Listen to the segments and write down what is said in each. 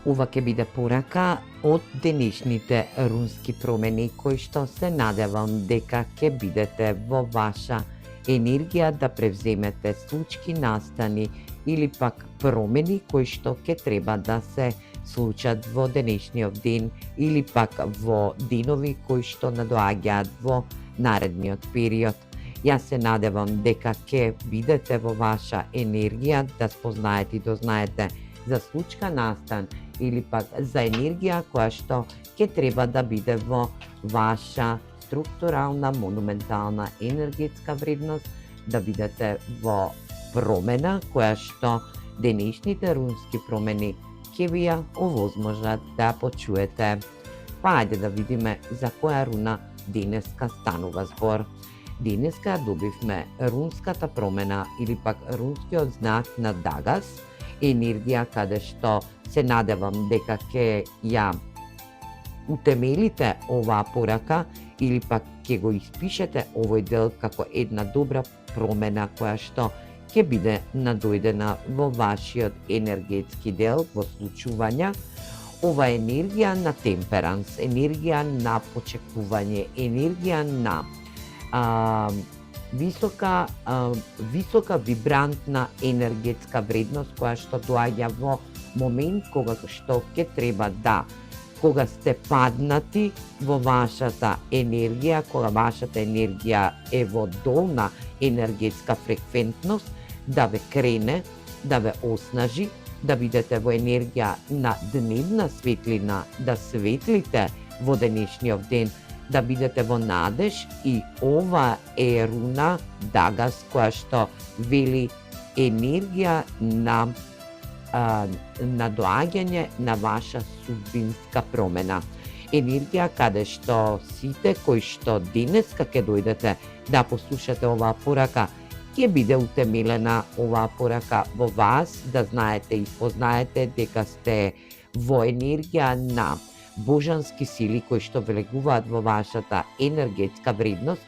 Ова ќе биде порака од денешните рунски промени, кои што се надевам дека ќе бидете во ваша енергија да превземете случки, настани или пак промени кои што ќе треба да се случат во денешниот ден или пак во денови кои што надоаѓаат во наредниот период. Јас се надевам дека ќе бидете во ваша енергија да спознаете и дознаете за случка, настан или пак за енергија која што ќе треба да биде во ваша структурална, монументална енергетска вредност, да бидете во промена која што денешните рунски промени ќе ви ја овозможат да почуете. Па ајде да видиме за која руна денеска станува збор. Денеска добивме рунската промена или пак рунскиот знак на Дагас, енергија каде што се надевам дека ќе ја утемелите оваа порака или пак ќе го испишете овој дел како една добра промена која што ќе биде надојдена во вашиот енергетски дел, во случувања. Ова енергија на темперанс, енергија на почекување, енергија на висока вибрантна енергетска вредност која што доаѓа во момент кога што ќе треба да, кога сте паднати во вашата енергија, кога вашата енергија е во долна енергетска фреквентност, да ве крене, да ве оснажи, да бидете во енергија на дневна светлина, да светлите во денешниот ден, да бидете во надеж, и ова е руна Дагас која што вели енергија на доаѓање на ваша судбинска промена. Енергија каде што сите кои што денеска ќе дојдете да послушате оваа порака, ќе биде утемелена оваа порака во вас, да знаете и познаете дека сте во енергија на божански сили кои што влегуваат во вашата енергетска вредност,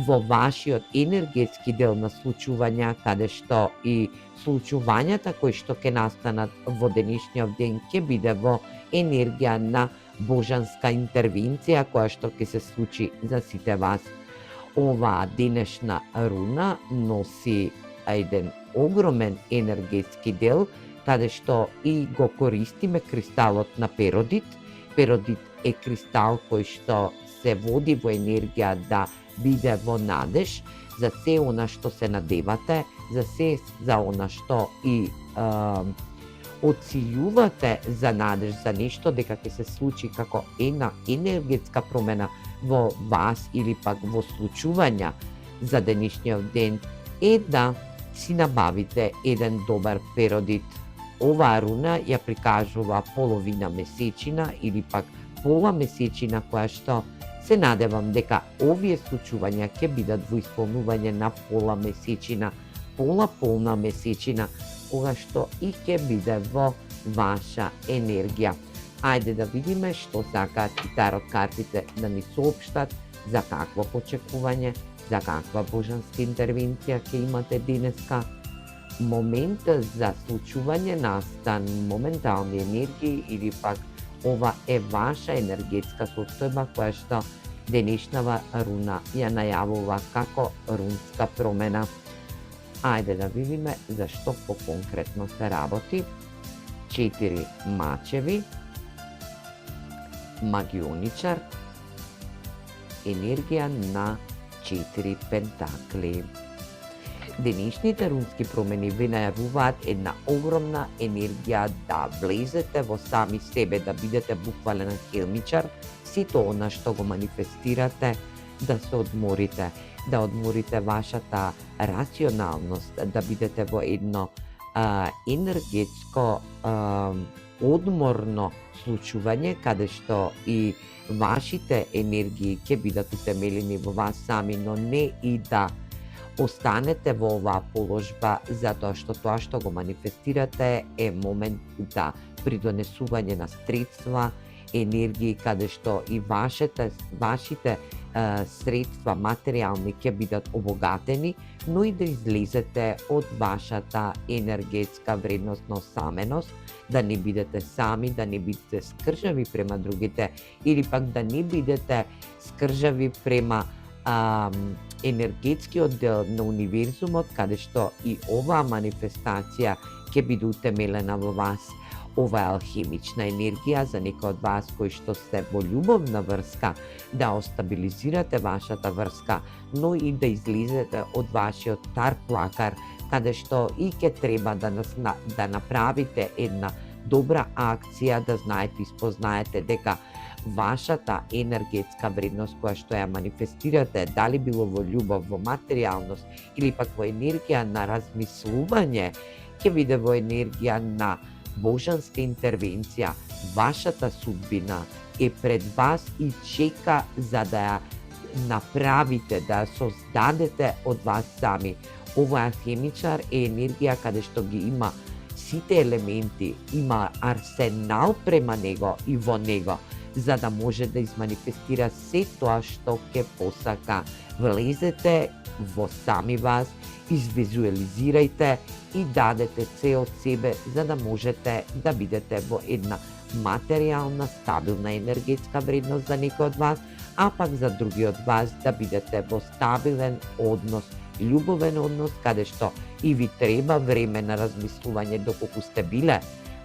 во вашиот енергетски дел на случувања, каде што и случувањата кои што ќе настанат во денешниот ден ќе биде во енергија на божанска интервенција која што ќе се случи за сите вас. Оваа денешна руна носи еден огромен енергетски дел, каде што и го користиме кристалот на перодит. Перодит е кристал кој што се води во енергија да биде во надеж за се она што се надевате, за она што и оцилјувате за надеж, за нешто дека ќе се случи како една енергетска промена во вас или пак во случувања за денешниот ден, е да си набавите еден добар перодит. Оваа руна ја прикажува половина месечина или пак пола месечина која што се надевам дека овие случувања ќе бидат во исполнување на пола месечина, пола полна месечина, кога што и ќе биде во ваша енергија. Ајде да видиме што сакаат и тарот картите да ни соопштат, за какво почекување, за каква божанска интервенција ќе имате денеска. Моментот за случување настан моментални енергии или пак ова е ваша енергетска состојба која што денешнава руна ја најавува како рунска промена. Ајде да видиме за што по-конкретно се работи. 4 мачеви, магионичар, енергија на 4 пентакли. Денешните рунски промени ви најавуваат една огромна енергија да влезете во сами себе, да бидете буквален хелмичар, сето она што го манифестирате, да се одморите, да одморите вашата рационалност, да бидете во едно енергетско одморно случување, каде што и вашите енергии ќе бидат утемелени во вас сами, но не и да останете во оваа положба, затоа што тоа што го манифестирате е момент да придонесување на средства, енергии, каде што и вашите средства материјални ќе бидат обогатени, но и да излезете од вашата енергетска вредностна осаменост, да не бидете сами, да не бидете скржави према другите или пак да не бидете скржави према енергетскиот дел на универзумот, каде што и оваа манифестација ќе биде утемелена во вас. Ова е алхемична енергија за некои од вас кои што сте во љубовна врска, да остабилизирате вашата врска, но и да излезете од вашиот тар плакар, каде што и ќе треба да направите една добра акција, да знаете и спознаете дека вашата енергетска вредност која што ја манифестирате, дали било во љубов, во материјалност или пак во енергија на размислување, ќе биде во енергија на божанска интервенција. Вашата судбина е пред вас и чека за да ја направите, да ја создадете од вас сами. Овој алхемичар е енергија каде што ги има сите елементи, има арсенал према него и во него, за да може да изманифестира се тоа што ќе посака. Влезете во сами вас, извизуализирајте и дадете се од себе за да можете да бидете во една материјална, стабилна енергетска вредност за некој од вас, а пак за други од вас да бидете во стабилен однос, љубовен однос, каде што и ви треба време на размислување доколку сте биле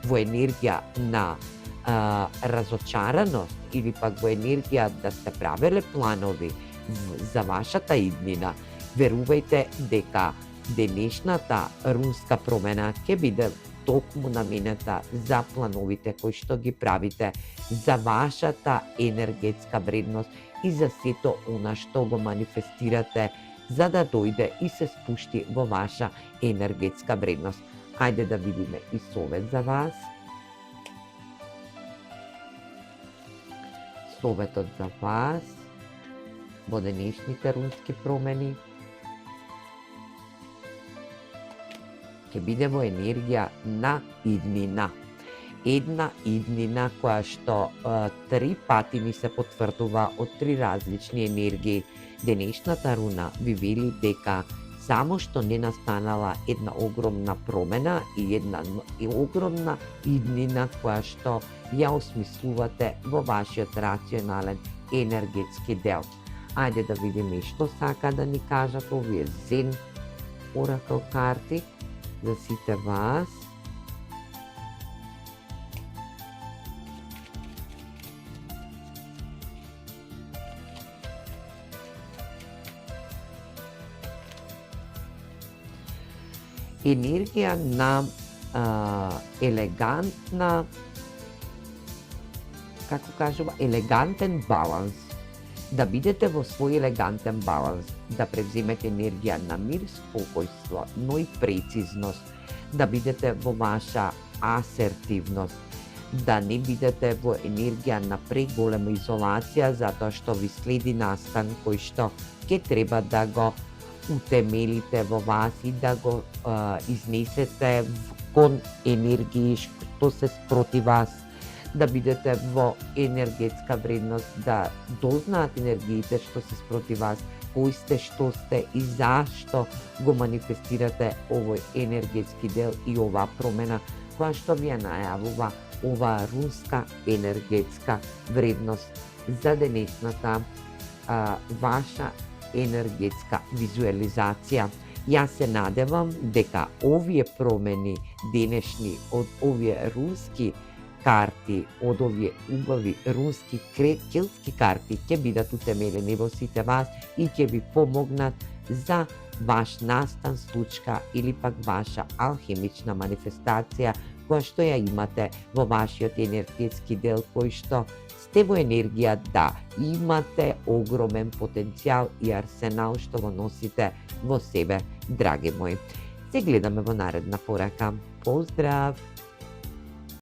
во енергија на разочараност или пак во енергија да сте правеле планови за вашата иднина. Верувајте дека денешната рунска промена ќе биде токму наменета за плановите кои што ги правите, за вашата енергетска вредност и за сето она што го манифестирате, за да дојде и се спушти во ваша енергетска вредност. Хајде да видиме и совет за вас. Советот за вас во денешните рунски промени ќе биде во енергија на иднина. Една иднина која што 3 пати ни се потврдува од 3 различни енергии. Денешната руна ви вели дека само што не настанала една огромна промена и една огромна иднина која што ја осмислувате во вашиот рационален енергетски дел. Ајде да видиме што сака да ни кажат овие Зен Оракл карти за сите вас. Енергија на елегантна, како кажува, елегантен баланс. Да бидете во свој елегантен баланс, да превземете енергија на мир, спокојство, но и прецизност, да бидете во ваша асертивност, да не бидете во енергија на преголема изолација, затоа што ви следи настан кој што ќе треба да го утемелите во вас и да го изнесете кон енергии што се спроти вас, да бидете во енергетска вредност, да дознаат енергиите што се спроти вас, кои сте, што сте и зашто го манифестирате овој енергетски дел и оваа промена која што ви ја најавува оваа рунска енергетска вредност за денешната ваша енергетска визуализација. Јас се надевам дека овие промени денешни од овие рунски карти, од овие убави рунски келтски карти ќе бидат утемелени во сите вас и ќе ви помогнат за ваш настан, случка или пак ваша алхемична манифестација која што ја имате во вашиот енергетски дел, кој што сте во енергија да имате огромен потенцијал и арсенал што го носите во себе, драги мои. Се гледаме во наредна порака. Поздрав!